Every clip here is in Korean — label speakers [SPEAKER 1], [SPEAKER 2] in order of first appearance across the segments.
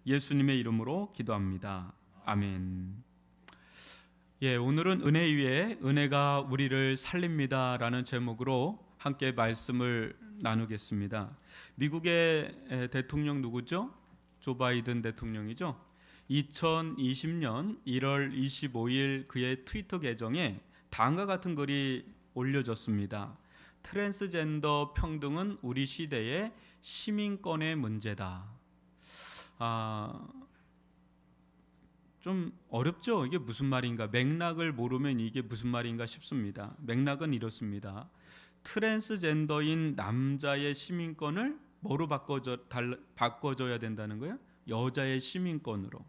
[SPEAKER 1] 예수님의 이름으로 기도합니다. 아멘. 오늘은 은혜 위에 은혜가 우리를 살립니다라는 제목으로 함께 말씀을 나누겠습니다. 미국의 대통령 누구죠? 조 바이든 대통령이죠. 2020년 1월 25일 그의 트위터 계정에 다음과 같은 글이 올려졌습니다. 트랜스젠더 평등은 우리 시대의 시민권의 문제다. 좀 어렵죠? 이게 무슨 말인가? 맥락을 모르면 이게 무슨 말인가 싶습니다. 맥락은 이렇습니다. 트랜스젠더인 남자의 시민권을 뭐로 바꿔줘야 된다는 거예요? 여자의 시민권으로.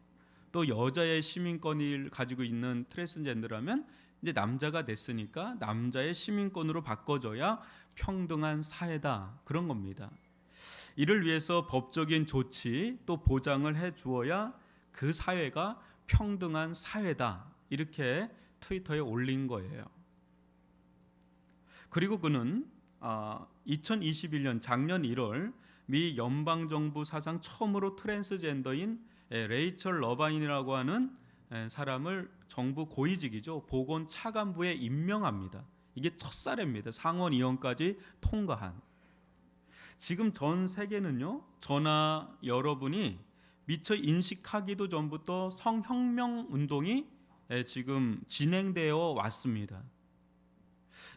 [SPEAKER 1] 또 여자의 시민권을 가지고 있는 트랜스젠더라면 이제 남자가 됐으니까 남자의 시민권으로 바꿔줘야 평등한 사회다, 그런 겁니다. 이를 위해서 법적인 조치 또 보장을 해 주어야 그 사회가 평등한 사회다, 이렇게 트위터에 올린 거예요. 그리고 그는 2021년 작년 1월 미 연방정부 사상 처음으로 트랜스젠더인 레이첼 러바인이라고 하는 사람을 정부 고위직이죠, 보건차관부에 임명합니다. 이게 첫 사례입니다. 상원 의원까지 통과한. 지금 전 세계는요, 저나 여러분이 미처 인식하기도 전부터 성혁명 운동이 지금 진행되어 왔습니다.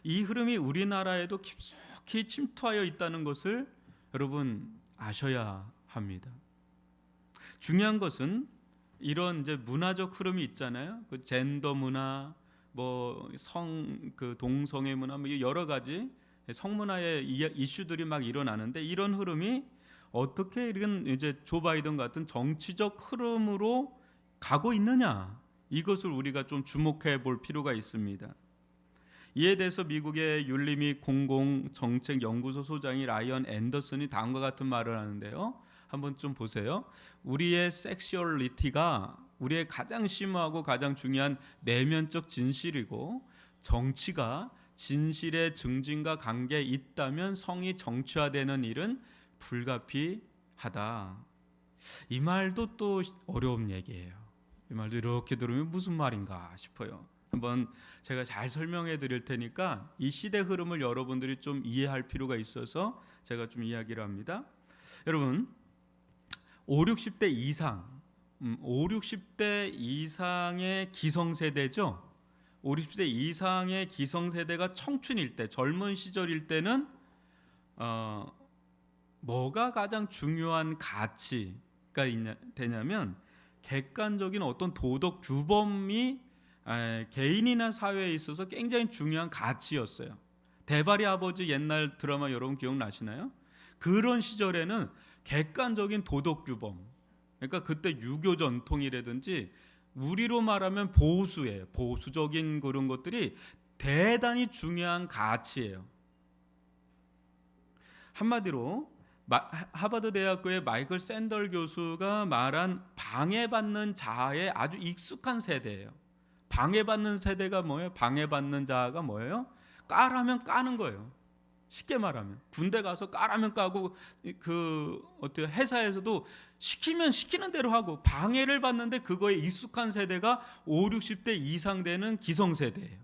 [SPEAKER 1] 이 흐름이 우리나라에도 깊숙이 침투하여 있다는 것을 여러분 아셔야 합니다. 중요한 것은 이런 이제 문화적 흐름이 있잖아요. 그 젠더 문화, 그 동성애 문화, 여러 가지 성문화의 이슈들이 막 일어나는데, 이런 흐름이 어떻게 이런 이제 조 바이든 같은 정치적 흐름으로 가고 있느냐, 이것을 우리가 좀 주목해 볼 필요가 있습니다. 이에 대해서 미국의 윤리 및 공공정책연구소 소장이 라이언 앤더슨이 다음과 같은 말을 하는데요. 한번 좀 보세요. 우리의 섹슈얼리티가 우리의 가장 심오하고 가장 중요한 내면적 진실이고, 정치가 진실의 증진과 관계에 있다면 성이 정치화되는 일은 불가피하다. 이 말도 또 어려운 얘기예요. 이 말도 이렇게 들으면 무슨 말인가 싶어요. 한번 제가 잘 설명해 드릴 테니까 이 시대 흐름을 여러분들이 좀 이해할 필요가 있어서 제가 좀 이야기를 합니다. 여러분, 5, 60대 이상의 기성세대죠. 5, 60대 이상의 기성세대가 청춘일 때, 젊은 시절일 때는 뭐가 가장 중요한 가치가 되냐면, 객관적인 어떤 도덕 규범이 개인이나 사회에 있어서 굉장히 중요한 가치였어요. 대발이 아버지 옛날 드라마 여러분 기억나시나요? 그런 시절에는 객관적인 도덕 규범, 그러니까 그때 유교 전통이라든지 우리로 말하면 보수예요. 보수적인 그런 것들이 대단히 중요한 가치예요. 한마디로 하버드 대학교의 마이클 샌덜 교수가 말한 방해받는 자아에 아주 익숙한 세대예요. 방해받는 세대가 뭐예요? 방해받는 자아가 뭐예요? 까라면 까는 거예요. 쉽게 말하면 군대 가서 까라면 까고, 어때요? 회사에서도 시키면 시키는 대로 하고, 방해를 받는데 그거에 익숙한 세대가 5, 60대 이상 되는 기성세대예요.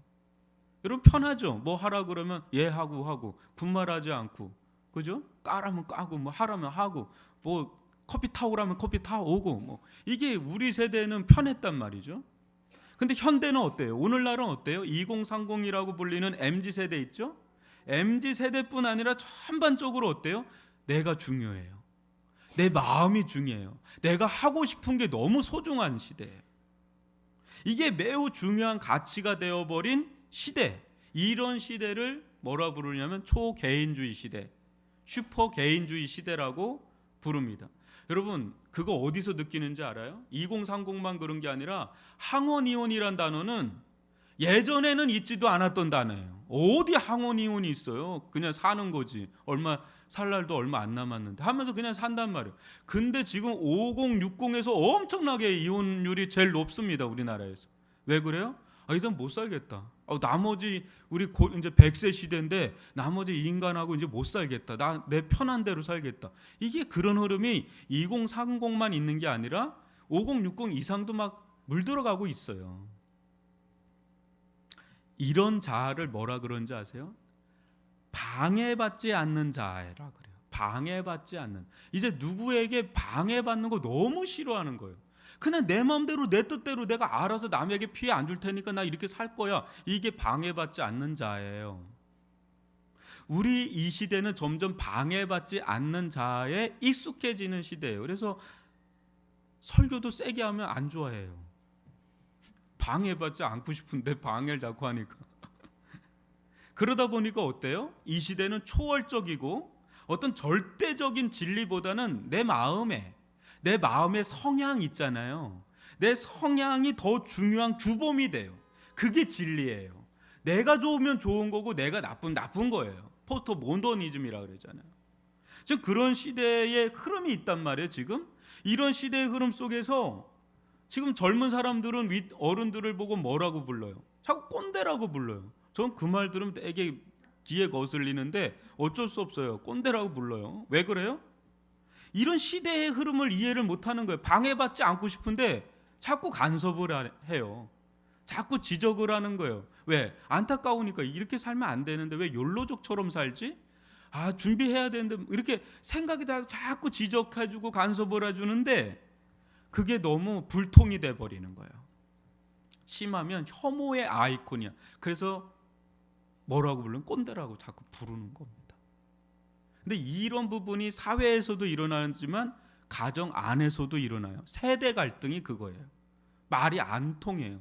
[SPEAKER 1] 여러분 편하죠? 뭐 하라 그러면 예 하고 군말하지 않고, 그죠? 까라면 까고, 뭐 하라면 하고, 뭐 커피 타오라면 커피 타오고, 이게 우리 세대는 편했단 말이죠. 근데 현대는 어때요? 오늘날은 어때요? 2030이라고 불리는 MZ세대 있죠? MZ세대뿐 아니라 전반적으로 어때요? 내가 중요해요. 내 마음이 중요해요. 내가 하고 싶은 게 너무 소중한 시대예요. 이게 매우 중요한 가치가 되어버린 시대, 이런 시대를 뭐라 부르냐면 초개인주의 시대, 슈퍼개인주의 시대라고 부릅니다. 여러분 그거 어디서 느끼는지 알아요? 2030만 그런 게 아니라 항원이혼이란 단어는 예전에는 있지도 않았던 단어예요. 어디 항원이혼이 있어요? 그냥 사는 거지. 살 날도 얼마 안 남았는데 하면서 그냥 산단 말이에요. 근데 지금 5060에서 엄청나게 이혼율이 제일 높습니다, 우리나라에서. 왜 그래요? 이 사람 못 살겠다. 나머지 우리 이제 100세 시대인데 나머지 이 인간하고 이제 못 살겠다. 나 내 편한 대로 살겠다. 이게 그런 흐름이 2030만 있는 게 아니라 50, 60 이상도 막 물들어가고 있어요. 이런 자아를 뭐라 그런지 아세요? 방해받지 않는 자아라 그래요. 방해받지 않는. 이제 누구에게 방해받는 거 너무 싫어하는 거예요. 그냥 내 마음대로 내 뜻대로 내가 알아서 남에게 피해 안 줄 테니까 나 이렇게 살 거야. 이게 방해받지 않는 자예요. 우리 이 시대는 점점 방해받지 않는 자에 익숙해지는 시대예요. 그래서 설교도 세게 하면 안 좋아해요. 방해받지 않고 싶은데 방해를 자꾸 하니까. 그러다 보니까 어때요? 이 시대는 초월적이고 어떤 절대적인 진리보다는 내 마음의 성향 있잖아요. 내 성향이 더 중요한 규범이 돼요. 그게 진리예요. 내가 좋으면 좋은 거고 내가 나쁜 거예요. 포스트 모더니즘이라고 그러잖아요. 즉 그런 시대의 흐름이 있단 말이에요. 지금 이런 시대의 흐름 속에서 지금 젊은 사람들은 윗 어른들을 보고 뭐라고 불러요? 자꾸 꼰대라고 불러요. 전 그 말 들으면 되게 귀에 거슬리는데 어쩔 수 없어요. 꼰대라고 불러요. 왜 그래요? 이런 시대의 흐름을 이해를 못하는 거예요. 방해받지 않고 싶은데 자꾸 간섭을 해요. 자꾸 지적을 하는 거예요. 왜? 안타까우니까. 이렇게 살면 안 되는데 왜 욜로족처럼 살지? 준비해야 되는데 이렇게 생각이 다 자꾸 지적해주고 간섭을 해주는데 그게 너무 불통이 돼버리는 거예요. 심하면 혐오의 아이콘이야. 그래서 뭐라고 부르는? 꼰대라고 자꾸 부르는 겁니다. 근데 이런 부분이 사회에서도 일어나지만 가정 안에서도 일어나요. 세대 갈등이 그거예요. 말이 안 통해요.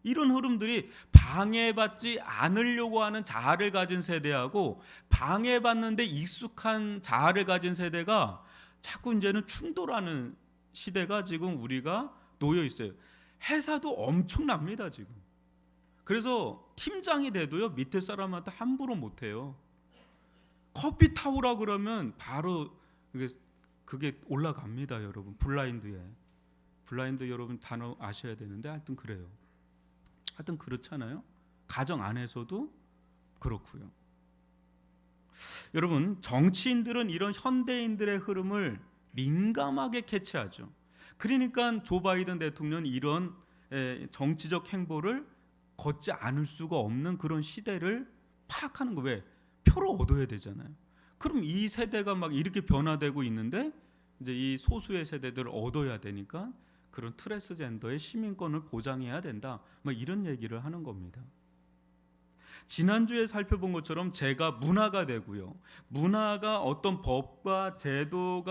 [SPEAKER 1] 이런 흐름들이 방해받지 않으려고 하는 자아를 가진 세대하고 방해받는데 익숙한 자아를 가진 세대가 자꾸 이제는 충돌하는 시대가 지금 우리가 놓여 있어요. 회사도 엄청납니다 지금. 그래서 팀장이 돼도요 밑에 사람한테 함부로 못해요. 커피 타오라 그러면 바로 그게 올라갑니다 여러분. 블라인드 여러분 단어 아셔야 되는데 하여튼 그래요. 하여튼 그렇잖아요. 가정 안에서도 그렇고요. 여러분 정치인들은 이런 현대인들의 흐름을 민감하게 캐치하죠. 그러니까 조 바이든 대통령은 이런 정치적 행보를 걷지 않을 수가 없는 그런 시대를 파악하는 거. 왜? 표를 얻어야 되잖아요. 그럼 이 세대가 막 이렇게 변화되고 있는데 이제 이 소수의 세대들을 얻어야 되니까 그런 트랜스젠더의 시민권을 보장해야 된다. 막 이런 얘기를 하는 겁니다. 지난주에 살펴본 것처럼 제가 문화가 되고요. 문화가 어떤 법과 제도로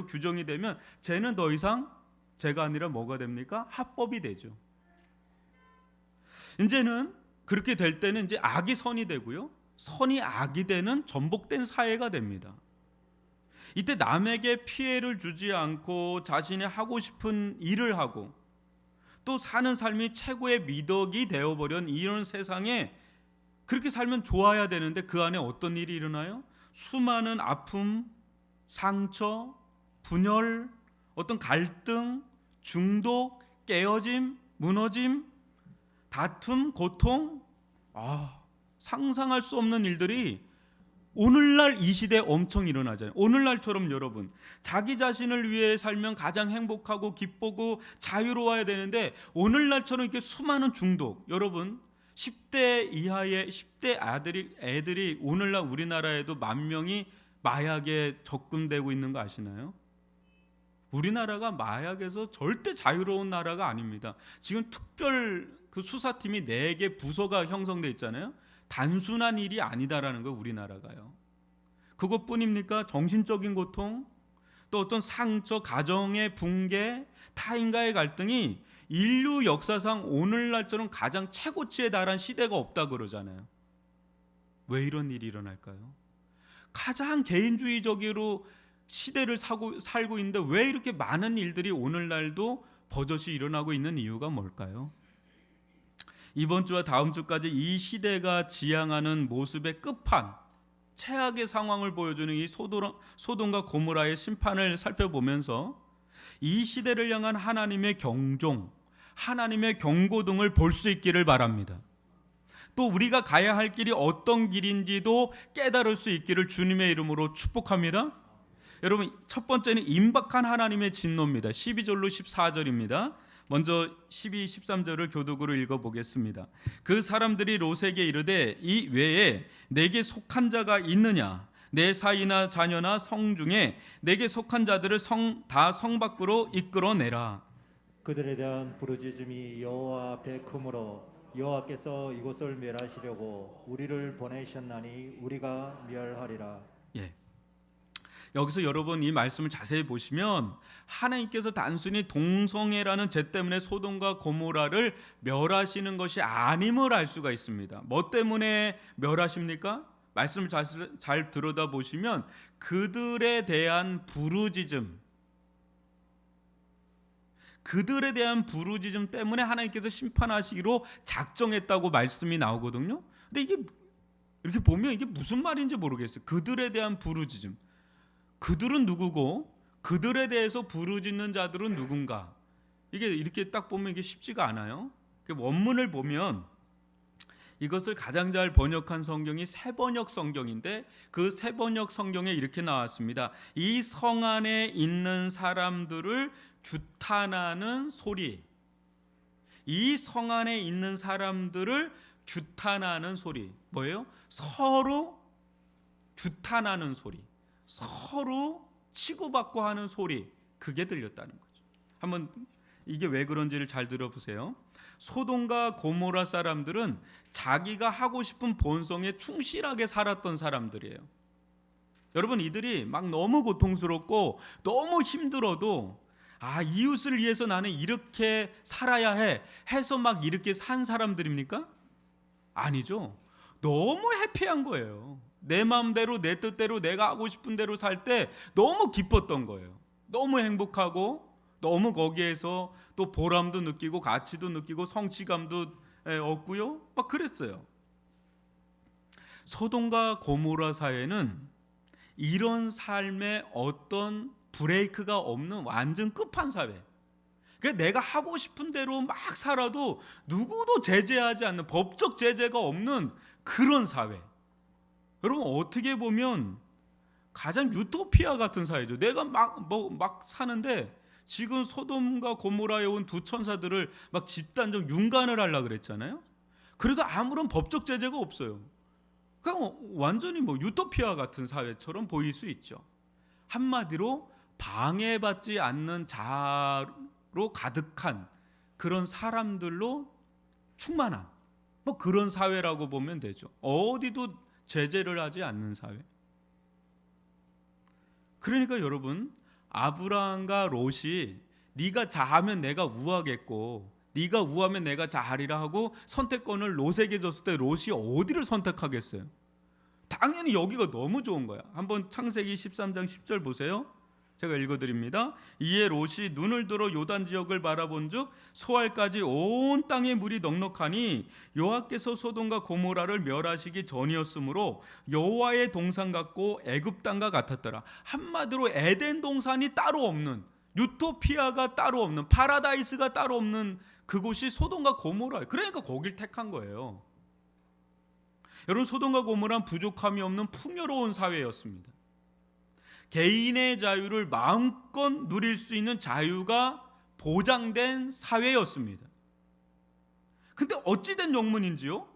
[SPEAKER 1] 규정이 되면 쟤는 더 이상 제가 아니라 뭐가 됩니까? 합법이 되죠. 이제는 그렇게 될 때는 이제 악이 선이 되고요. 선이 악이 되는 전복된 사회가 됩니다. 이때 남에게 피해를 주지 않고 자신이 하고 싶은 일을 하고 또 사는 삶이 최고의 미덕이 되어버린 이런 세상에 그렇게 살면 좋아야 되는데 그 안에 어떤 일이 일어나요? 수많은 아픔, 상처, 분열, 어떤 갈등, 중독, 깨어짐, 무너짐, 다툼, 고통, 상상할 수 없는 일들이 오늘날 이 시대에 엄청 일어나잖아요. 오늘날처럼 여러분 자기 자신을 위해 살면 가장 행복하고 기쁘고 자유로워야 되는데 오늘날처럼 이렇게 수많은 중독. 여러분 10대 이하의 10대 애들이 오늘날 우리나라에도 10,000명이 마약에 접근되고 있는 거 아시나요? 우리나라가 마약에서 절대 자유로운 나라가 아닙니다. 지금 특별 그 수사팀이 4개 부서가 형성돼 있잖아요. 단순한 일이 아니다라는 거 우리나라가요. 그것뿐입니까? 정신적인 고통, 또 어떤 상처, 가정의 붕괴, 타인과의 갈등이 인류 역사상 오늘날처럼 가장 최고치에 달한 시대가 없다 그러잖아요. 왜 이런 일이 일어날까요? 가장 개인주의적으로 시대를 살고 있는데 왜 이렇게 많은 일들이 오늘날도 버젓이 일어나고 있는 이유가 뭘까요? 이번 주와 다음 주까지 이 시대가 지향하는 모습의 끝판, 최악의 상황을 보여주는 이 소돔과 고모라의 심판을 살펴보면서 이 시대를 향한 하나님의 경종, 하나님의 경고 등을 볼 수 있기를 바랍니다. 또 우리가 가야 할 길이 어떤 길인지도 깨달을 수 있기를 주님의 이름으로 축복합니다. 여러분, 첫 번째는 임박한 하나님의 진노입니다. 12절로 14절입니다. 먼저 12, 13절을 교독으로 읽어보겠습니다. 그 사람들이 롯에게 이르되 이 외에 내게 속한 자가 있느냐? 내 사이나 자녀나 성 중에 내게 속한 자들을 다 성 밖으로 이끌어내라.
[SPEAKER 2] 그들에 대한 부르짖음이 여호와 앞에 크므로 여호와께서 이곳을 멸하시려고 우리를 보내셨나니 우리가 멸하리라.
[SPEAKER 1] 예. 여기서 여러분 이 말씀을 자세히 보시면 하나님께서 단순히 동성애라는 죄 때문에 소돔과 고모라를 멸하시는 것이 아님을 알 수가 있습니다. 뭐 때문에 멸하십니까? 말씀을 잘 들여다보시면 그들에 대한 부르짖음, 그들에 대한 부르짖음 때문에 하나님께서 심판하시기로 작정했다고 말씀이 나오거든요. 근데 이게 이렇게 보면 이게 무슨 말인지 모르겠어요. 그들에 대한 부르짖음, 그들은 누구고 그들에 대해서 부르짖는 자들은 누군가, 이게 이렇게 딱 보면 이게 쉽지가 않아요. 원문을 보면 이것을 가장 잘 번역한 성경이 새번역 성경인데 그 새번역 성경에 이렇게 나왔습니다. 이 성 안에 있는 사람들을 규탄하는 소리, 이 성 안에 있는 사람들을 규탄하는 소리, 뭐예요? 서로 규탄하는 소리, 서로 치고받고 하는 소리, 그게 들렸다는 거죠. 한번 이게 왜 그런지를 잘 들어보세요. 소돔과 고모라 사람들은 자기가 하고 싶은 본성에 충실하게 살았던 사람들이에요. 여러분, 이들이 막 너무 고통스럽고 너무 힘들어도 이웃을 위해서 나는 이렇게 살아야 해 해서 막 이렇게 산 사람들입니까? 아니죠. 너무 해피한 거예요. 내 마음대로 내 뜻대로 내가 하고 싶은 대로 살 때 너무 기뻤던 거예요. 너무 행복하고 너무 거기에서 또 보람도 느끼고 가치도 느끼고 성취감도 얻고요. 막 그랬어요. 소돔과 고모라 사회는 이런 삶에 어떤 브레이크가 없는 완전 끝판사회. 그러니까 내가 하고 싶은 대로 막 살아도 누구도 제재하지 않는, 법적 제재가 없는 그런 사회. 여러분, 어떻게 보면 가장 유토피아 같은 사회죠. 내가 막 사는데 지금 소돔과 고모라에 온 두 천사들을 막 집단적 윤관을 하려고 그랬잖아요. 그래도 아무런 법적 제재가 없어요. 그냥 완전히 유토피아 같은 사회처럼 보일 수 있죠. 한마디로 방해받지 않는 자로 가득한 그런 사람들로 충만한 그런 사회라고 보면 되죠. 어디도 제재를 하지 않는 사회. 그러니까 여러분, 아브라함과 롯이 네가 자하면 내가 우하겠고 네가 우하면 내가 자하리라 하고 선택권을 롯에게 줬을 때 롯이 어디를 선택하겠어요? 당연히 여기가 너무 좋은 거야. 한번 창세기 13장 10절 보세요. 제가 읽어드립니다. 이에 롯이 눈을 들어 요단 지역을 바라본즉 소알까지 온 땅에 물이 넉넉하니 여호와께서 소돔과 고모라를 멸하시기 전이었으므로 여호와의 동산 같고 애굽 땅과 같았더라. 한마디로 에덴 동산이 따로 없는, 유토피아가 따로 없는, 파라다이스가 따로 없는 그곳이 소돔과 고모라예요. 그러니까 거길 택한 거예요. 여러분, 소돔과 고모라는 부족함이 없는 풍요로운 사회였습니다. 개인의 자유를 마음껏 누릴 수 있는 자유가 보장된 사회였습니다. 근데 어찌된 영문인지요?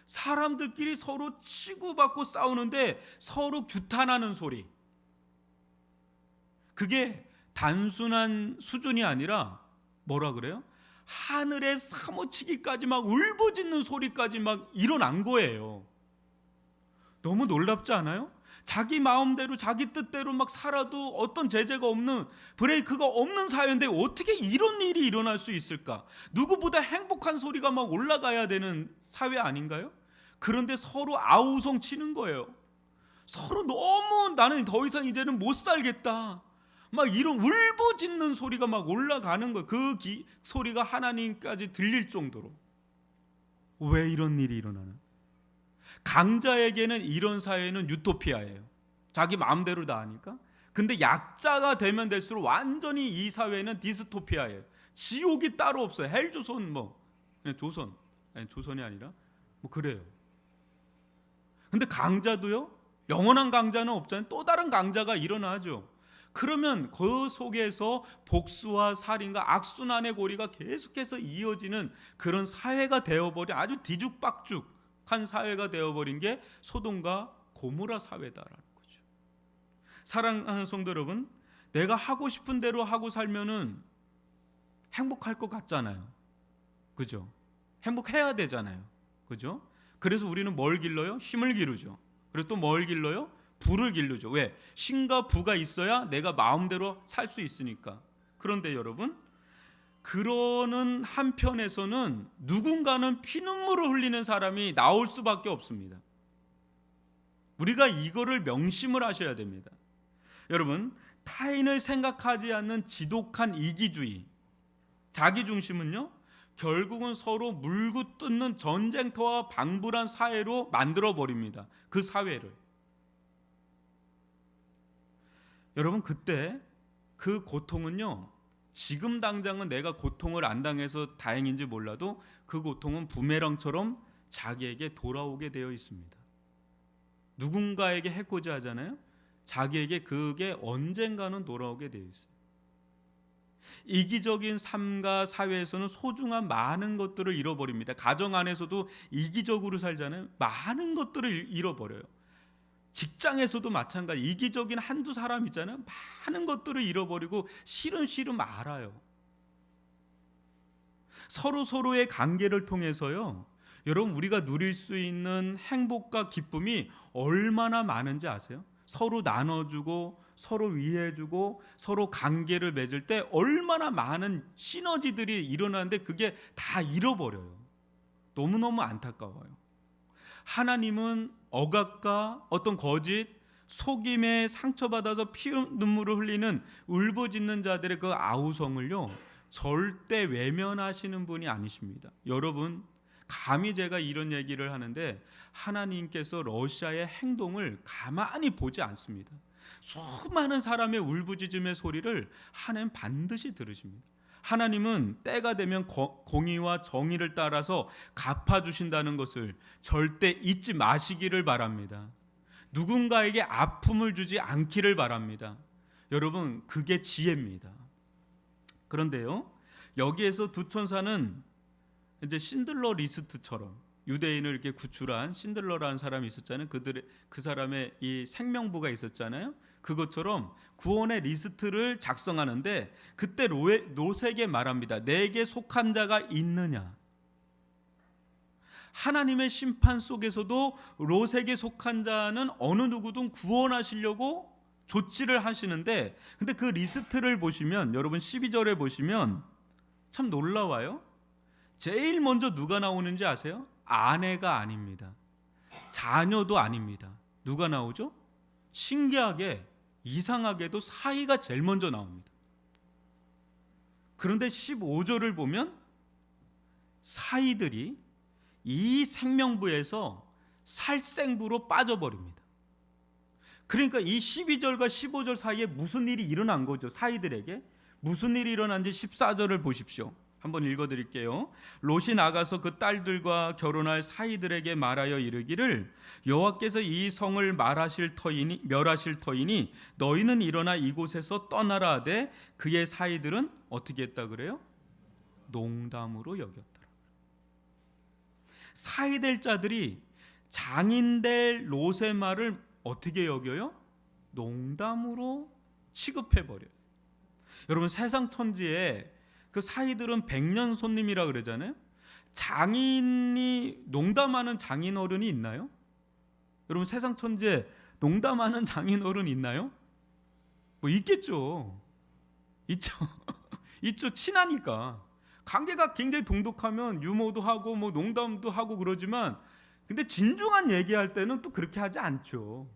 [SPEAKER 1] 사람들끼리 서로 치고받고 싸우는데 서로 규탄하는 소리. 그게 단순한 수준이 아니라 뭐라 그래요? 하늘에 사무치기까지 막 울부짖는 소리까지 막 일어난 거예요. 너무 놀랍지 않아요? 자기 마음대로 자기 뜻대로 막 살아도 어떤 제재가 없는, 브레이크가 없는 사회인데 어떻게 이런 일이 일어날 수 있을까? 누구보다 행복한 소리가 막 올라가야 되는 사회 아닌가요? 그런데 서로 아우성 치는 거예요. 서로 너무 나는 더 이상 이제는 못 살겠다, 막 이런 울부짖는 소리가 막 올라가는 거예요. 그 소리가 하나님까지 들릴 정도로. 왜 이런 일이 일어나는? 강자에게는 이런 사회는 유토피아예요. 자기 마음대로 다 하니까. 근데 약자가 되면 될수록 완전히 이 사회는 디스토피아예요. 지옥이 따로 없어요. 헬조선 조선이 아니라 뭐 그래요. 근데 강자도요, 영원한 강자는 없잖아요. 또 다른 강자가 일어나죠. 그러면 그 속에서 복수와 살인과 악순환의 고리가 계속해서 이어지는 그런 사회가 되어버린, 아주 뒤죽박죽한 사회가 되어버린 게 소돔과 고모라 사회다라는 거죠. 사랑하는 성도 여러분, 내가 하고 싶은 대로 하고 살면은 행복할 것 같잖아요. 그죠? 행복해야 되잖아요. 그죠? 그래서 우리는 뭘 길러요? 힘을 기르죠. 그리고 또 뭘 길러요? 부를 기르죠. 왜? 신과 부가 있어야 내가 마음대로 살 수 있으니까. 그런데 여러분, 그러는 한편에서는 누군가는 피눈물을 흘리는 사람이 나올 수밖에 없습니다. 우리가 이거를 명심을 하셔야 됩니다. 여러분, 타인을 생각하지 않는 지독한 이기주의, 자기중심은요, 결국은 서로 물고 뜯는 전쟁터와 방불한 사회로 만들어 버립니다. 그 사회를. 여러분, 그때 그 고통은요, 지금 당장은 내가 고통을 안 당해서 다행인지 몰라도 그 고통은 부메랑처럼 자기에게 돌아오게 되어 있습니다. 누군가에게 해코지 하잖아요. 자기에게 그게 언젠가는 돌아오게 되어 있어요. 이기적인 삶과 사회에서는 소중한 많은 것들을 잃어버립니다. 가정 안에서도 이기적으로 살잖아요. 많은 것들을 잃어버려요. 직장에서도 마찬가지. 이기적인 한두 사람 있잖아요. 많은 것들을 잃어버리고 싫음 알아요. 서로의 관계를 통해서요, 여러분, 우리가 누릴 수 있는 행복과 기쁨이 얼마나 많은지 아세요? 서로 나눠주고 서로 위해주고 서로 관계를 맺을 때 얼마나 많은 시너지들이 일어나는데 그게 다 잃어버려요. 너무너무 안타까워요. 하나님은 억압과 어떤 거짓, 속임에 상처받아서 피눈물을 흘리는 울부짖는 자들의 그 아우성을요, 절대 외면하시는 분이 아니십니다. 여러분, 감히 제가 이런 얘기를 하는데 하나님께서 러시아의 행동을 가만히 보지 않습니다. 수많은 사람의 울부짖음의 소리를 하나님 반드시 들으십니다. 하나님은 때가 되면 공의와 정의를 따라서 갚아주신다는 것을 절대 잊지 마시기를 바랍니다. 누군가에게 아픔을 주지 않기를 바랍니다. 여러분, 그게 지혜입니다. 그런데요, 여기에서 두 천사는 이제 신들러 리스트처럼 유대인을 이렇게 구출한 신들러라는 사람이 있었잖아요. 그 사람의 이 생명부가 있었잖아요. 그것처럼 구원의 리스트를 작성하는데 그때 롯에게 말합니다. 내게 속한 자가 있느냐? 하나님의 심판 속에서도 롯에게 속한 자는 어느 누구든 구원하시려고 조치를 하시는데, 근데 그 리스트를 보시면, 여러분 12절에 보시면 참 놀라워요. 제일 먼저 누가 나오는지 아세요? 아내가 아닙니다. 자녀도 아닙니다. 누가 나오죠? 신기하게, 이상하게도 사위가 제일 먼저 나옵니다. 그런데 15절을 보면 사위들이 이 생명부에서 살생부로 빠져버립니다. 그러니까 이 12절과 15절 사이에 무슨 일이 일어난 거죠? 사위들에게 무슨 일이 일어난지 14절을 보십시오. 한번 읽어드릴게요. 롯이 나가서 그 딸들과 결혼할 사위들에게 말하여 이르기를 여호와께서 이 성을 멸하실 터이니 너희는 일어나 이곳에서 떠나라 하되 그의 사위들은 어떻게 했다 그래요? 농담으로 여겼더라. 사위될 자들이 장인될 롯의 말을 어떻게 여겨요? 농담으로 취급해버려요. 여러분, 세상 천지에 그 사위들은 백년 손님이라 그러잖아요. 장인이 농담하는 장인 어른이 있나요? 여러분, 세상 천지에 농담하는 장인 어른 있나요? 뭐 있겠죠. 있죠. 있죠. 친하니까. 관계가 굉장히 동독하면 유머도 하고 뭐 농담도 하고 그러지만, 근데 진중한 얘기할 때는 또 그렇게 하지 않죠.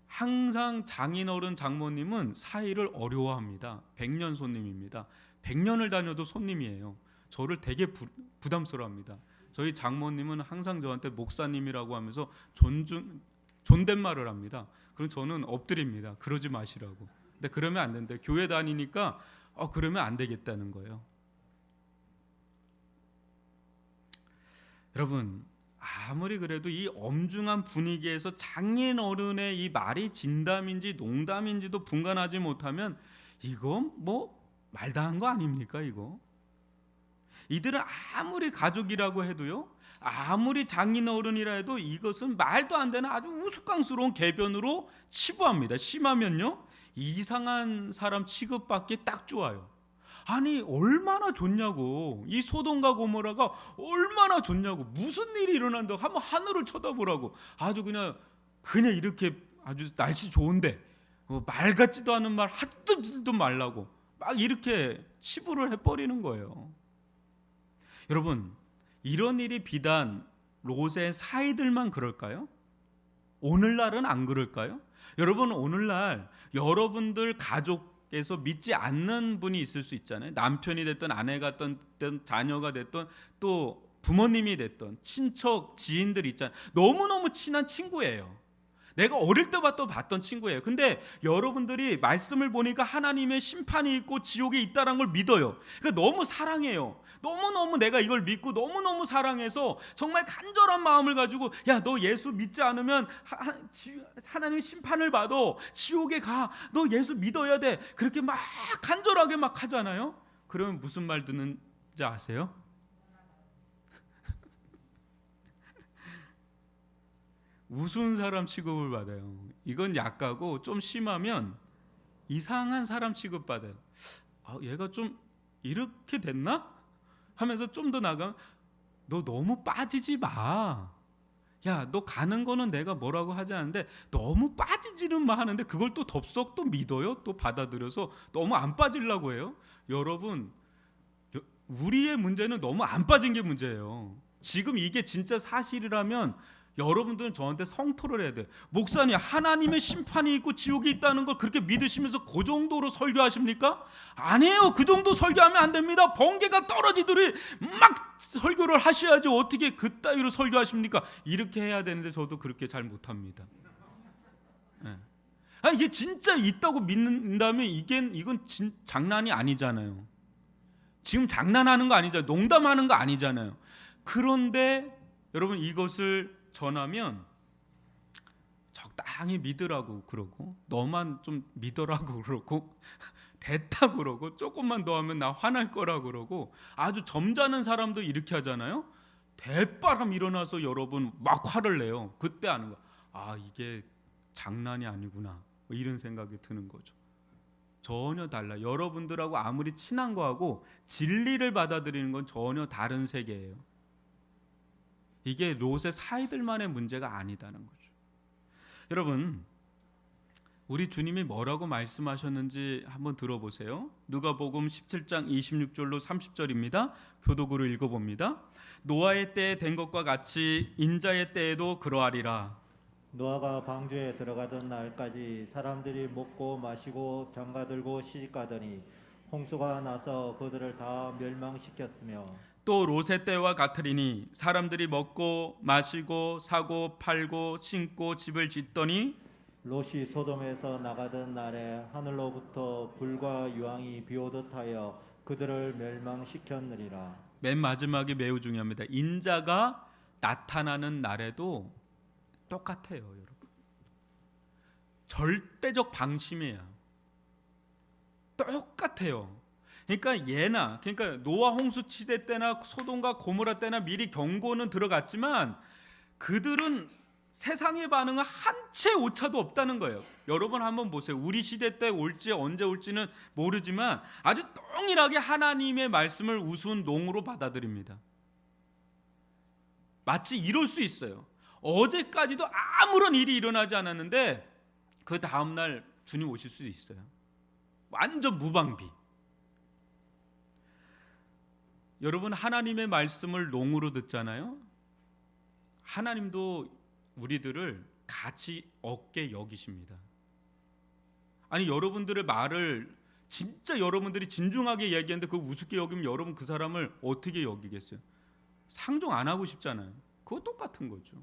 [SPEAKER 1] 항상 장인어른 장모님은 사위를 어려워합니다. 백년 손님입니다. 100년을 다녀도 손님이에요. 저를 되게 부담스러워합니다. 저희 장모님은 항상 저한테 목사님이라고 하면서 존댓말을 합니다. 그럼 저는 엎드립니다. 그러지 마시라고. 근데 그러면 안 된대. 교회 다니니까 그러면 안 되겠다는 거예요. 여러분, 아무리 그래도 이 엄중한 분위기에서 장인 어른의 이 말이 진담인지 농담인지도 분간하지 못하면 이건 뭐 말다한 거 아닙니까 이거? 이들은 아무리 가족이라고 해도요, 아무리 장인 어른이라 해도 이것은 말도 안 되는 아주 우스꽝스러운 궤변으로 치부합니다. 심하면요, 이상한 사람 취급받기 딱 좋아요. 아니 얼마나 좋냐고, 이 소돔과 고모라가 얼마나 좋냐고, 무슨 일이 일어난다고 한번 하늘을 쳐다보라고, 아주 그냥 이렇게 아주 날씨 좋은데 말 같지도 않은 말 하도 말라고 막 이렇게 치부를 해버리는 거예요. 여러분, 이런 일이 비단 롯의 사이들만 그럴까요? 오늘날은 안 그럴까요? 여러분, 오늘날 여러분들 가족에서 믿지 않는 분이 있을 수 있잖아요. 남편이 됐든 아내가 됐든 자녀가 됐든 또 부모님이 됐든 친척 지인들 있잖아요. 너무너무 친한 친구예요. 내가 어릴 때부터 봤던 친구예요. 근데 여러분들이 말씀을 보니까 하나님의 심판이 있고 지옥에 있다는 걸 믿어요. 그러니까 너무 사랑해요. 너무너무 내가 이걸 믿고 너무너무 사랑해서 정말 간절한 마음을 가지고, 야, 너 예수 믿지 않으면 하나님의 심판을 받아, 지옥에 가, 너 예수 믿어야 돼, 그렇게 막 간절하게 막 하잖아요. 그러면 무슨 말 듣는지 아세요? 우스운 사람 취급을 받아요. 이건 약하고 좀 심하면 이상한 사람 취급받아요. 얘가 좀 이렇게 됐나? 하면서 좀 더 나가면 너 너무 빠지지 마. 야, 너 가는 거는 내가 뭐라고 하지 않는데 너무 빠지지는 마 하는데 그걸 또 덥석 또 믿어요. 또 받아들여서 너무 안 빠지려고 해요. 여러분, 우리의 문제는 너무 안 빠진 게 문제예요. 지금 이게 진짜 사실이라면 여러분들은 저한테 성토를 해야 돼. 목사님, 하나님의 심판이 있고 지옥이 있다는 걸 그렇게 믿으시면서 그 정도로 설교하십니까? 아니에요. 그 정도 설교하면 안 됩니다. 번개가 떨어지더니 막 설교를 하셔야지 어떻게 그따위로 설교하십니까? 이렇게 해야 되는데 저도 그렇게 잘 못합니다. 네. 이게 진짜 있다고 믿는다면 이건 장난이 아니잖아요. 지금 장난하는 거 아니잖아요. 농담하는 거 아니잖아요. 그런데 여러분, 이것을 전하면 적당히 믿으라고 그러고, 너만 좀 믿으라고 그러고, 됐다 그러고, 조금만 더 하면 나 화날 거라 그러고, 아주 점잖은 사람도 이렇게 하잖아요. 대바람 일어나서 여러분 막 화를 내요. 그때 아는 거, 이게 장난이 아니구나, 이런 생각이 드는 거죠. 전혀 달라. 여러분들하고 아무리 친한 거하고 진리를 받아들이는 건 전혀 다른 세계예요. 이게 롯의 사이들만의 문제가 아니다는 거죠. 여러분, 우리 주님이 뭐라고 말씀하셨는지 한번 들어보세요. 누가복음 17장 26절로 30절입니다. 교독으로 읽어봅니다. 노아의 때에 된 것과 같이 인자의 때에도 그러하리라.
[SPEAKER 2] 노아가 방주에 들어가던 날까지 사람들이 먹고 마시고 장가들고 시집가더니 홍수가 나서 그들을 다 멸망시켰으며,
[SPEAKER 1] 또 롯의 때와 같으리니 사람들이 먹고 마시고 사고 팔고 신고 집을 짓더니
[SPEAKER 2] 롯이 소돔에서 나가던 날에 하늘로부터 불과 유황이 비오듯 하여 그들을 멸망시켰느니라.
[SPEAKER 1] 맨 마지막이 매우 중요합니다. 인자가 나타나는 날에도 똑같아요, 여러분. 절대적 방심이에요. 똑같아요. 그러니까 노아 홍수 시대 때나 소돔과 고모라 때나 미리 경고는 들어갔지만 그들은 세상의 반응은 한 채 오차도 없다는 거예요. 여러분 한번 보세요. 우리 시대 때 올지 언제 올지는 모르지만 아주 동일하게 하나님의 말씀을 우스운 농으로 받아들입니다. 마치 이럴 수 있어요. 어제까지도 아무런 일이 일어나지 않았는데 그 다음날 주님 오실 수도 있어요. 완전 무방비. 여러분, 하나님의 말씀을 농으로 듣잖아요. 하나님도 우리들을 같이 얻게 여기십니다. 아니, 여러분들의 말을 진짜 여러분들이 진중하게 얘기했는데 그거 우습게 여기면 여러분 그 사람을 어떻게 여기겠어요? 상종 안 하고 싶잖아요. 그거 똑같은 거죠.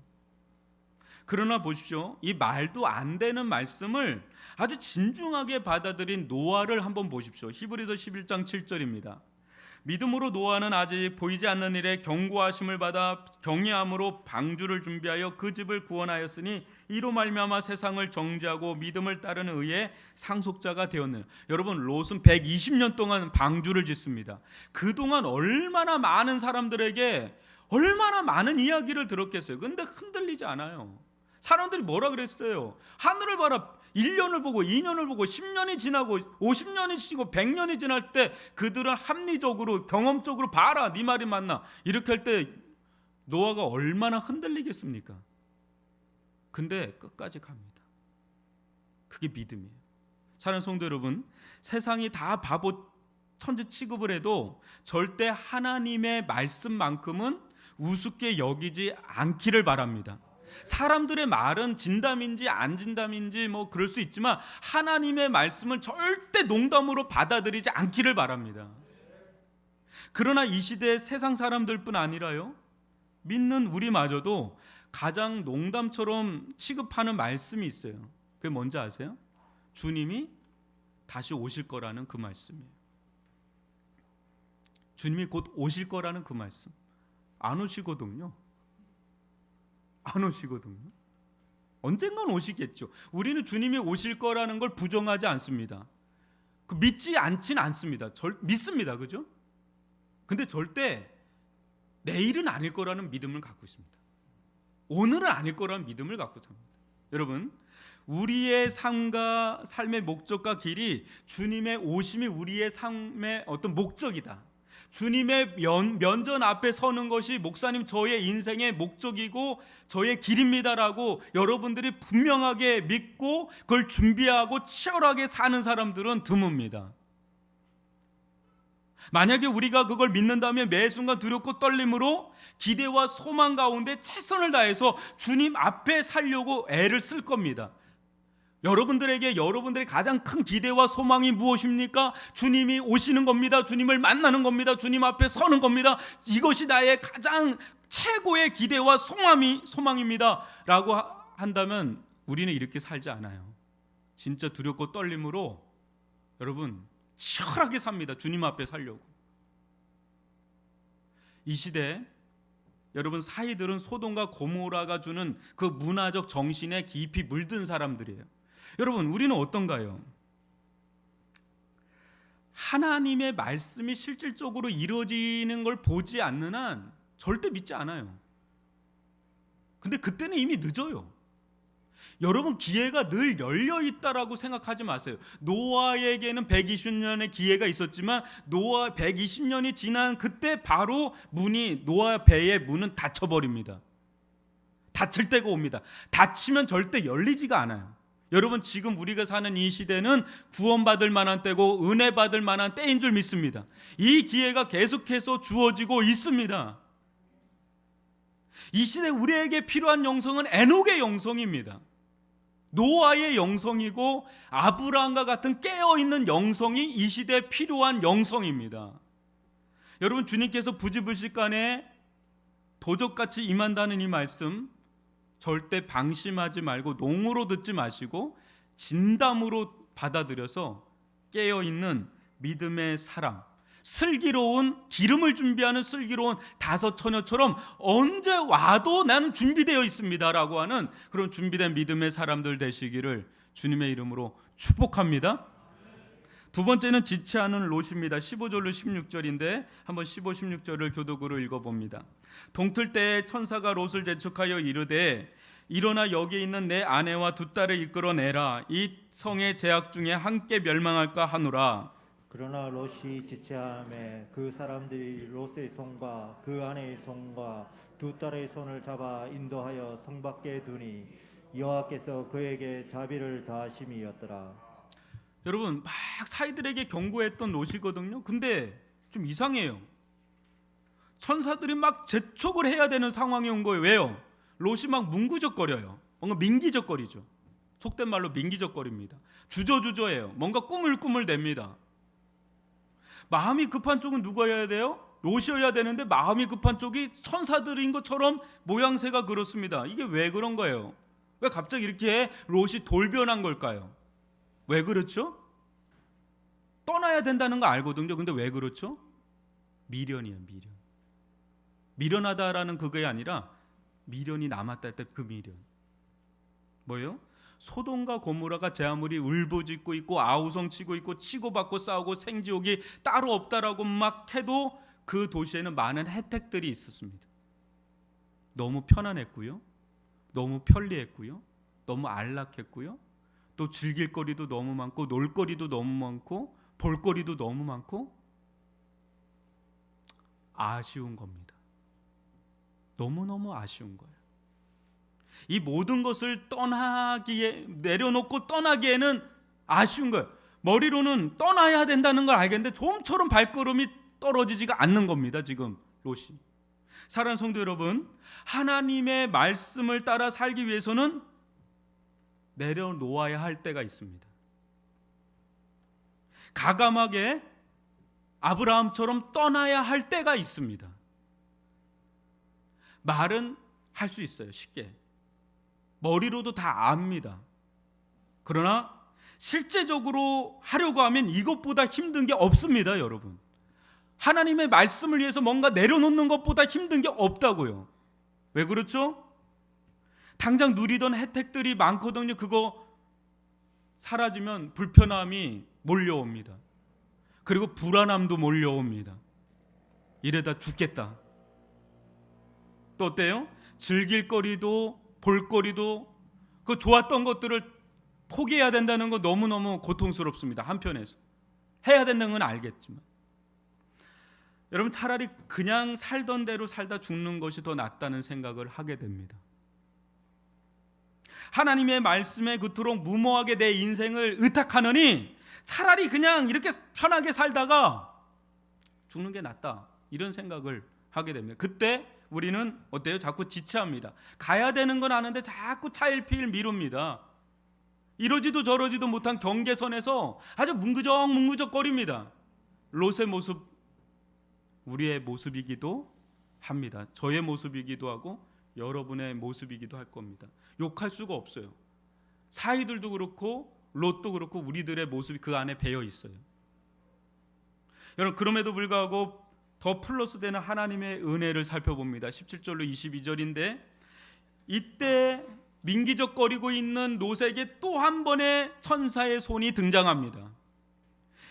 [SPEAKER 1] 그러나 보십시오. 이 말도 안 되는 말씀을 아주 진중하게 받아들인 노아를 한번 보십시오. 히브리서 11장 7절입니다. 믿음으로 노아는 아직 보이지 않는 일에 경고하심을 받아 경외함으로 방주를 준비하여 그 집을 구원하였으니 이로 말미암아 세상을 정죄하고 믿음을 따르는 의의 상속자가 되었느니라. 여러분, 롯은 120년 동안 방주를 짓습니다. 그동안 얼마나 많은 사람들에게 얼마나 많은 이야기를 들었겠어요. 근데 흔들리지 않아요. 사람들이 뭐라 그랬어요? 하늘을 봐라. 1년을 보고 2년을 보고 10년이 지나고 50년이 지나고 100년이 지날 때 그들은 합리적으로 경험적으로 봐라, 네 말이 맞나, 이렇게 할 때 노아가 얼마나 흔들리겠습니까? 근데 끝까지 갑니다. 그게 믿음이에요. 사랑하는 성도 여러분, 세상이 다 바보 천재 취급을 해도 절대 하나님의 말씀만큼은 우습게 여기지 않기를 바랍니다. 사람들의 말은 진담인지 안 진담인지 뭐 그럴 수 있지만 하나님의 말씀을 절대 농담으로 받아들이지 않기를 바랍니다. 그러나 이 시대의 세상 사람들뿐 아니라요, 믿는 우리마저도 가장 농담처럼 취급하는 말씀이 있어요. 그게 뭔지 아세요? 주님이 다시 오실 거라는 그 말씀이에요. 주님이 곧 오실 거라는 그 말씀. 안 오시거든요. 안 오시거든요. 언젠간 오시겠죠. 우리는 주님이 오실 거라는 걸 부정하지 않습니다. 믿지 않진 않습니다. 믿습니다. 그죠? 근데 절대 내일은 아닐 거라는 믿음을 갖고 있습니다. 오늘은 아닐 거라는 믿음을 갖고 삽니다. 여러분, 우리의 삶의 목적과 길이 주님의 오심이 우리의 삶의 어떤 목적이다. 주님의 면전 앞에 서는 것이 목사님 저의 인생의 목적이고 저의 길입니다라고 여러분들이 분명하게 믿고 그걸 준비하고 치열하게 사는 사람들은 드뭅니다. 만약에 우리가 그걸 믿는다면 매 순간 두렵고 떨림으로 기대와 소망 가운데 최선을 다해서 주님 앞에 살려고 애를 쓸 겁니다. 여러분들의 가장 큰 기대와 소망이 무엇입니까? 주님이 오시는 겁니다. 주님을 만나는 겁니다. 주님 앞에 서는 겁니다. 이것이 나의 가장 최고의 기대와 소망입니다 라고 한다면 우리는 이렇게 살지 않아요. 진짜 두렵고 떨림으로 여러분 치열하게 삽니다. 주님 앞에 살려고. 이 시대 여러분, 사이들은 소돔과 고모라가 주는 그 문화적 정신에 깊이 물든 사람들이에요. 여러분, 우리는 어떤가요? 하나님의 말씀이 실질적으로 이루어지는 걸 보지 않는 한 절대 믿지 않아요. 근데 그때는 이미 늦어요. 여러분, 기회가 늘 열려 있다라고 생각하지 마세요. 노아에게는 120년의 기회가 있었지만 노아 120년이 지난 그때 바로 노아 배의 문은 닫혀버립니다. 닫힐 때가 옵니다. 닫히면 절대 열리지가 않아요. 여러분, 지금 우리가 사는 이 시대는 구원받을 만한 때고 은혜 받을 만한 때인 줄 믿습니다. 이 기회가 계속해서 주어지고 있습니다. 이 시대 우리에게 필요한 영성은 에녹의 영성입니다. 노아의 영성이고 아브라함과 같은 깨어있는 영성이 이 시대에 필요한 영성입니다. 여러분, 주님께서 부지불식간에 도적같이 임한다는 이 말씀 절대 방심하지 말고 농으로 듣지 마시고 진담으로 받아들여서 깨어있는 믿음의 사람, 슬기로운 기름을 준비하는 슬기로운 다섯 처녀처럼 언제 와도 나는 준비되어 있습니다라고 하는 그런 준비된 믿음의 사람들 되시기를 주님의 이름으로 축복합니다. 두 번째는 지체하는 롯입니다. 15절로 16절인데 한번 15, 16절을 교독으로 읽어봅니다. 동틀 때에 천사가 롯을 재촉하여 이르되 일어나 여기 있는 내 아내와 두 딸을 이끌어내라. 이 성의 제약 중에 함께 멸망할까 하노라.
[SPEAKER 2] 그러나 롯이 지체함에 그 사람들이 롯의 손과 그 아내의 손과 두 딸의 손을 잡아 인도하여 성 밖에 두니 여호와께서 그에게 자비를 더하심이었더라.
[SPEAKER 1] 여러분, 막 사이들에게 경고했던 롯이거든요. 근데 좀 이상해요. 천사들이 막 재촉을 해야 되는 상황이 온 거예요. 왜요? 롯이 막 뭉구적거려요. 뭔가 민기적거리죠. 속된 말로 민기적거립니다. 주저주저해요. 뭔가 꾸물꾸물 댑니다. 마음이 급한 쪽은 누구여야 돼요? 롯이어야 되는데 마음이 급한 쪽이 천사들인 것처럼 모양새가 그렇습니다. 이게 왜 그런 거예요? 왜 갑자기 이렇게 롯이 돌변한 걸까요? 왜 그렇죠? 떠나야 된다는 거 알거든요. 근데 왜 그렇죠? 미련이에요. 미련하다라는 그게 아니라 미련이 남았다 할 때 그 미련. 뭐예요? 소돔과 고모라가 제 아무리 울부짖고 있고 아우성치고 있고 치고받고 싸우고 생지옥이 따로 없다라고 막 해도 그 도시에는 많은 혜택들이 있었습니다. 너무 편안했고요, 너무 편리했고요, 너무 안락했고요, 또 즐길 거리도 너무 많고 놀거리도 너무 많고 볼거리도 너무 많고 아쉬운 겁니다. 너무너무 아쉬운 거예요. 이 모든 것을 내려놓고 떠나기에는 아쉬운 거예요. 머리로는 떠나야 된다는 걸 알겠는데 좀처럼 발걸음이 떨어지지가 않는 겁니다. 지금 롯이. 사랑하는 성도 여러분, 하나님의 말씀을 따라 살기 위해서는 내려놓아야 할 때가 있습니다. 가감하게 아브라함처럼 떠나야 할 때가 있습니다. 말은 할 수 있어요. 쉽게. 머리로도 다 압니다. 그러나 실제적으로 하려고 하면 이것보다 힘든 게 없습니다, 여러분. 하나님의 말씀을 위해서 뭔가 내려놓는 것보다 힘든 게 없다고요. 왜 그렇죠? 당장 누리던 혜택들이 많거든요. 그거 사라지면 불편함이 몰려옵니다. 그리고 불안함도 몰려옵니다. 이러다 죽겠다. 또 어때요? 즐길 거리도 볼거리도 그 좋았던 것들을 포기해야 된다는 거 너무너무 고통스럽습니다. 한편에서 해야 된다는 건 알겠지만 여러분, 차라리 그냥 살던 대로 살다 죽는 것이 더 낫다는 생각을 하게 됩니다. 하나님의 말씀에 그토록 무모하게 내 인생을 의탁하느니 차라리 그냥 이렇게 편하게 살다가 죽는 게 낫다, 이런 생각을 하게 됩니다. 그때 우리는 어때요? 자꾸 지체합니다. 가야 되는 건 아는데 자꾸 차일피일 미룹니다. 이러지도 저러지도 못한 경계선에서 아주 뭉그적거립니다. 롯의 모습, 우리의 모습이기도 합니다. 저의 모습이기도 하고 여러분의 모습이기도 할 겁니다. 욕할 수가 없어요. 사이들도 그렇고 롯도 그렇고 우리들의 모습이 그 안에 배어 있어요. 여러분, 그럼에도 불구하고 더 플러스 되는 하나님의 은혜를 살펴봅니다. 17절로 22절인데 이때 민기적거리고 있는 롯에게 또 한 번의 천사의 손이 등장합니다.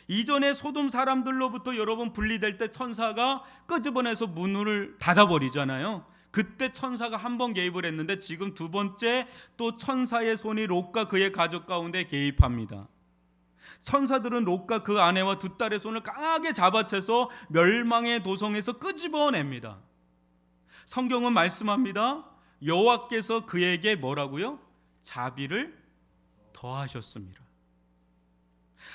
[SPEAKER 1] 이전에 소돔 사람들로부터 여러분 분리될 때 천사가 끄집어내서 문을 닫아버리잖아요. 그때 천사가 한 번 개입을 했는데 지금 두 번째 또 천사의 손이 롯과 그의 가족 가운데 개입합니다. 천사들은 롯과 그 아내와 두 딸의 손을 강하게 잡아채서 멸망의 도성에서 끄집어냅니다. 성경은 말씀합니다. 여호와께서 그에게 뭐라고요? 자비를 더하셨습니다.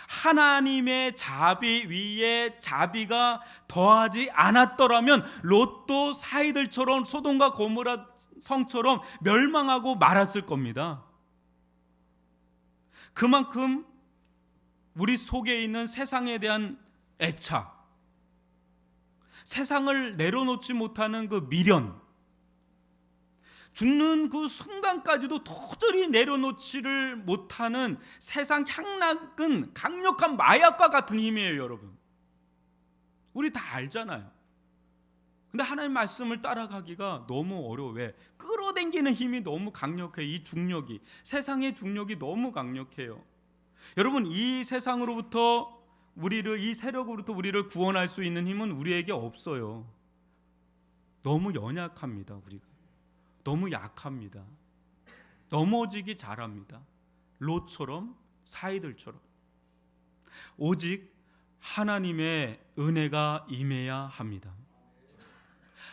[SPEAKER 1] 하나님의 자비 위에 자비가 더하지 않았더라면 롯도 사이들처럼 소돔과 고모라 성처럼 멸망하고 말았을 겁니다. 그만큼 우리 속에 있는 세상에 대한 애착, 세상을 내려놓지 못하는 그 미련, 죽는 그 순간까지도 도저히 내려놓지를 못하는 세상 향락은 강력한 마약과 같은 힘이에요, 여러분. 우리 다 알잖아요. 근데 하나님 말씀을 따라가기가 너무 어려워. 왜? 끌어당기는 힘이 너무 강력해요. 이 중력이, 세상의 중력이 너무 강력해요. 여러분, 이 세상으로부터 이 세력으로부터 우리를 구원할 수 있는 힘은 우리에게 없어요. 너무 연약합니다. 우리가 너무 약합니다. 넘어지기 잘합니다. 롯처럼, 사이들처럼. 오직 하나님의 은혜가 임해야 합니다.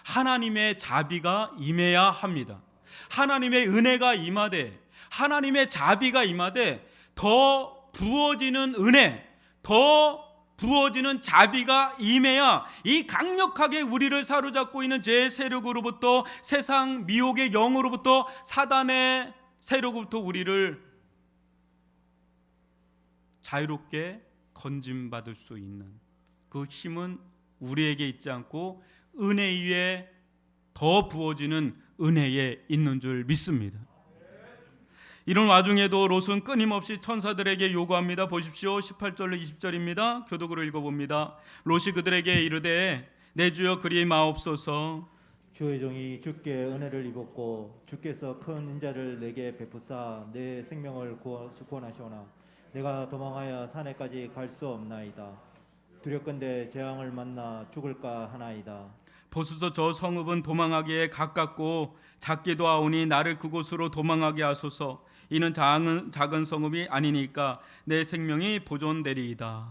[SPEAKER 1] 하나님의 자비가 임해야 합니다. 하나님의 은혜가 임하되, 하나님의 자비가 임하되 더 부어지는 은혜, 더 부어지는 자비가 임해야 이 강력하게 우리를 사로잡고 있는 제 세력으로부터, 세상 미혹의 영으로부터, 사단의 세력으로부터 우리를 자유롭게 건짐받을 수 있는 그 힘은 우리에게 있지 않고 은혜 위에 더 부어지는 은혜에 있는 줄 믿습니다. 이런 와중에도 롯은 끊임없이 천사들에게 요구합니다. 보십시오. 18절로 20절입니다. 교독으로 읽어봅니다. 롯이 그들에게 이르되 내 주여 그리 마옵소서.
[SPEAKER 2] 주의 종이 주께 은혜를 입었고 주께서 큰 인자를 내게 베푸사 내 생명을 구원하시오나 내가 도망하여 산에까지 갈 수 없나이다. 두렵건대 재앙을 만나 죽을까 하나이다.
[SPEAKER 1] 보소서 저 성읍은 도망하기에 가깝고 작기도 하오니 나를 그곳으로 도망하게 하소서. 이는 작은 성읍이 아니니까 내 생명이 보존되리이다.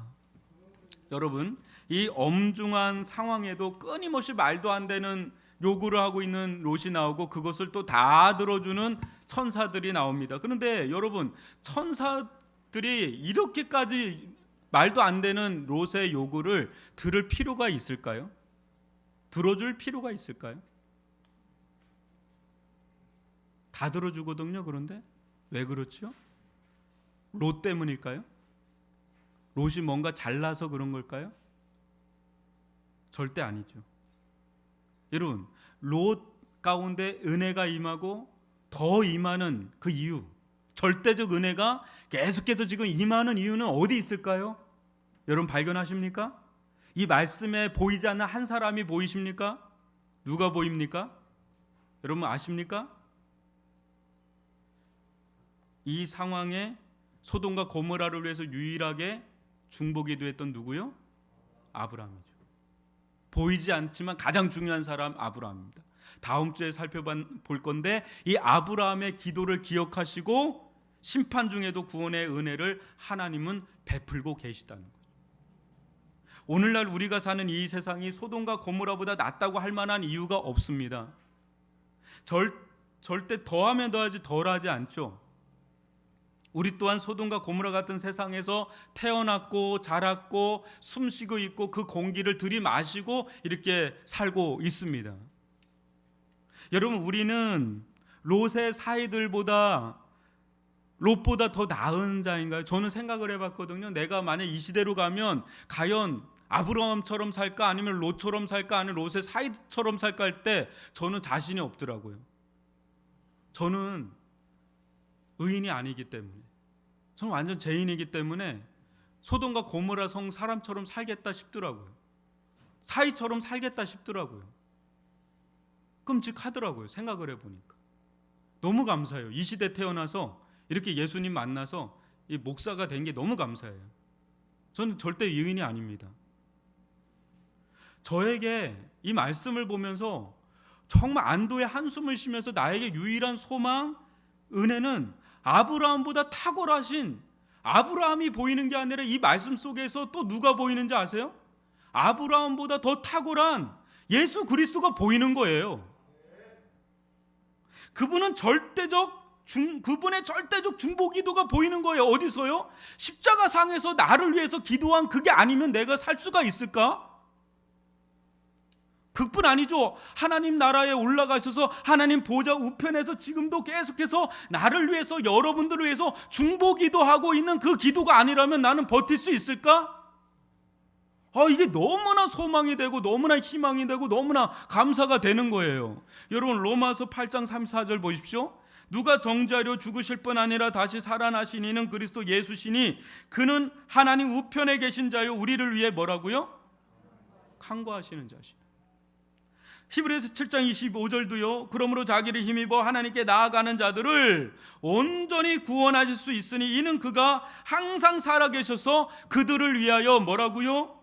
[SPEAKER 1] 여러분, 이 엄중한 상황에도 끊임없이 말도 안 되는 요구를 하고 있는 롯이 나오고 그것을 또 다 들어주는 천사들이 나옵니다. 그런데 여러분, 천사들이 이렇게까지 말도 안 되는 롯의 요구를 들을 필요가 있을까요? 들어줄 필요가 있을까요? 다 들어주거든요. 그런데 왜 그렇죠? 롯 때문일까요? 롯이 뭔가 잘나서 그런 걸까요? 절대 아니죠. 여러분, 롯 가운데 은혜가 임하고 더 임하는 그 이유, 절대적 은혜가 계속해서 지금 임하는 이유는 어디 있을까요? 여러분 발견하십니까? 이 말씀에 보이지 않는 한 사람이 보이십니까? 누가 보입니까? 여러분 아십니까? 이 상황에 소돔과 고모라를 위해서 유일하게 중보기도 했던 누구요? 아브라함이죠. 보이지 않지만 가장 중요한 사람 아브라함입니다. 다음 주에 살펴볼 건데 이 아브라함의 기도를 기억하시고 심판 중에도 구원의 은혜를 하나님은 베풀고 계시다는 거죠. 오늘날 우리가 사는 이 세상이 소돔과 고모라보다 낫다고 할 만한 이유가 없습니다. 절대 더하면 더하지 덜하지 않죠. 우리 또한 소돔과 고모라 같은 세상에서 태어났고 자랐고 숨쉬고 있고 그 공기를 들이마시고 이렇게 살고 있습니다. 여러분, 우리는 롯의 사이들보다 롯보다 더 나은 자인가요? 저는 생각을 해봤거든요. 내가 만약 이 시대로 가면 과연 아브라함처럼 살까 아니면 롯처럼 살까 아니면 롯의 사이처럼 살까 할 때 저는 자신이 없더라고요. 저는 의인이 아니기 때문에, 저는 완전 죄인이기 때문에 소돔과 고모라 성 사람처럼 살겠다 싶더라고요. 사이처럼 살겠다 싶더라고요. 끔찍하더라고요. 생각을 해보니까. 너무 감사해요. 이 시대 태어나서 이렇게 예수님 만나서 이 목사가 된 게 너무 감사해요. 저는 절대 의인이 아닙니다. 저에게 이 말씀을 보면서 정말 안도의 한숨을 쉬면서 나에게 유일한 소망, 은혜는 아브라함보다 탁월하신 아브라함이 보이는 게 아니라 이 말씀 속에서 또 누가 보이는지 아세요? 아브라함보다 더 탁월한 예수 그리스도가 보이는 거예요. 그분의 절대적 중보 기도가 보이는 거예요. 어디서요? 십자가 상에서 나를 위해서 기도한 그게 아니면 내가 살 수가 있을까? 그뿐 아니죠. 하나님 나라에 올라가셔서 하나님 보좌 우편에서 지금도 계속해서 나를 위해서 여러분들을 위해서 중보 기도하고 있는 그 기도가 아니라면 나는 버틸 수 있을까? 이게 너무나 소망이 되고 너무나 희망이 되고 너무나 감사가 되는 거예요. 여러분 로마서 8장 34절 보십시오. 누가 정죄하려 죽으실 뿐 아니라 다시 살아나신 이는 그리스도 예수시니 그는 하나님 우편에 계신 자요 우리를 위해 뭐라고요? 간구하시는 자시니. 히브리서 7장 25절도요. 그러므로 자기를 힘입어 하나님께 나아가는 자들을 온전히 구원하실 수 있으니 이는 그가 항상 살아계셔서 그들을 위하여 뭐라고요?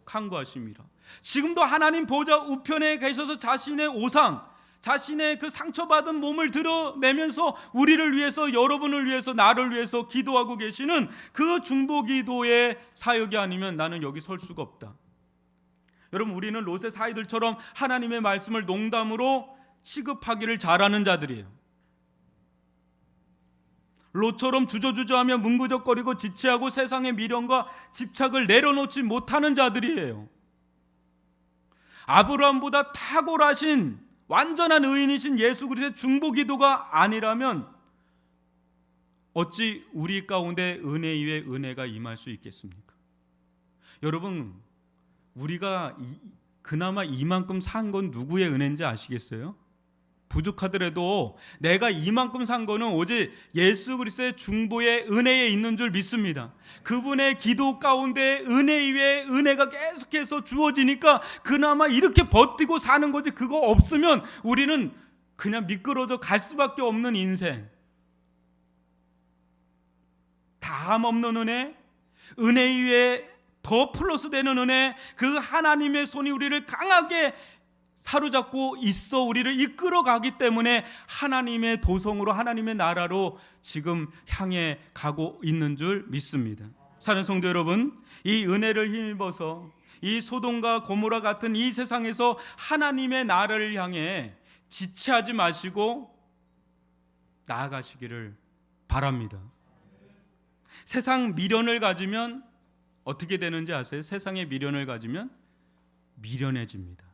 [SPEAKER 1] 간구하십니다. 지금도 하나님 보좌 우편에 계셔서 자신의 오상, 자신의 그 상처받은 몸을 드러내면서 우리를 위해서, 여러분을 위해서, 나를 위해서 기도하고 계시는 그 중보기도의 사역이 아니면 나는 여기 설 수가 없다. 여러분, 우리는 롯의 사이들처럼 하나님의 말씀을 농담으로 취급하기를 잘하는 자들이에요. 롯처럼 주저주저하며 문구적거리고 지체하고 세상의 미련과 집착을 내려놓지 못하는 자들이에요. 아브라함보다 탁월하신 완전한 의인이신 예수 그리스도의 중보기도가 아니라면 어찌 우리 가운데 은혜 위에 은혜가 임할 수 있겠습니까? 여러분, 우리가 그나마 이만큼 산 건 누구의 은혜인지 아시겠어요? 부족하더라도 내가 이만큼 산 거는 오직 예수 그리스도의 중보의 은혜에 있는 줄 믿습니다. 그분의 기도 가운데 은혜 위에 은혜가 계속해서 주어지니까 그나마 이렇게 버티고 사는 거지, 그거 없으면 우리는 그냥 미끄러져 갈 수밖에 없는 인생. 다함 없는 은혜, 은혜 위에 더 플러스 되는 은혜, 그 하나님의 손이 우리를 강하게 사로잡고 있어 우리를 이끌어가기 때문에 하나님의 도성으로, 하나님의 나라로 지금 향해 가고 있는 줄 믿습니다. 사랑하는 성도 여러분, 이 은혜를 힘입어서 이 소돔과 고모라 같은 이 세상에서 하나님의 나라를 향해 지체하지 마시고 나아가시기를 바랍니다. 세상 미련을 가지면 어떻게 되는지 아세요? 세상에 미련을 가지면 미련해집니다.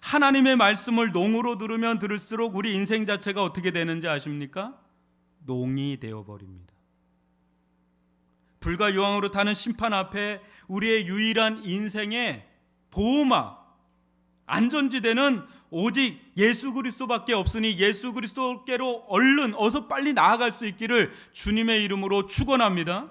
[SPEAKER 1] 하나님의 말씀을 농으로 들으면 들을수록 우리 인생 자체가 어떻게 되는지 아십니까? 농이 되어버립니다. 불과 유황으로 타는 심판 앞에 우리의 유일한 인생의 보호막, 안전지대는 오직 예수 그리스도밖에 없으니 예수 그리스도께로 얼른 어서 빨리 나아갈 수 있기를 주님의 이름으로 축원합니다.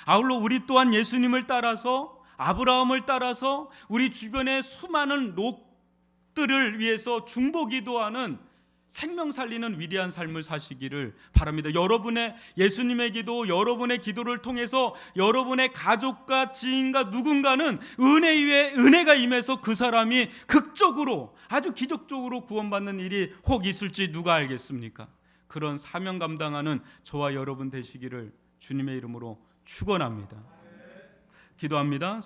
[SPEAKER 1] 아울러 우리 또한 예수님을 따라서, 아브라함을 따라서 우리 주변의 수많은 록들을 위해서 중보기도하는 생명 살리는 위대한 삶을 사시기를 바랍니다. 여러분의 예수님의 기도, 여러분의 기도를 통해서 여러분의 가족과 지인과 누군가는 은혜 위에 은혜가 임해서 그 사람이 극적으로, 아주 기적적으로 구원받는 일이 혹 있을지 누가 알겠습니까? 그런 사명 감당하는 저와 여러분 되시기를 주님의 이름으로 축원합니다. 기도합니다.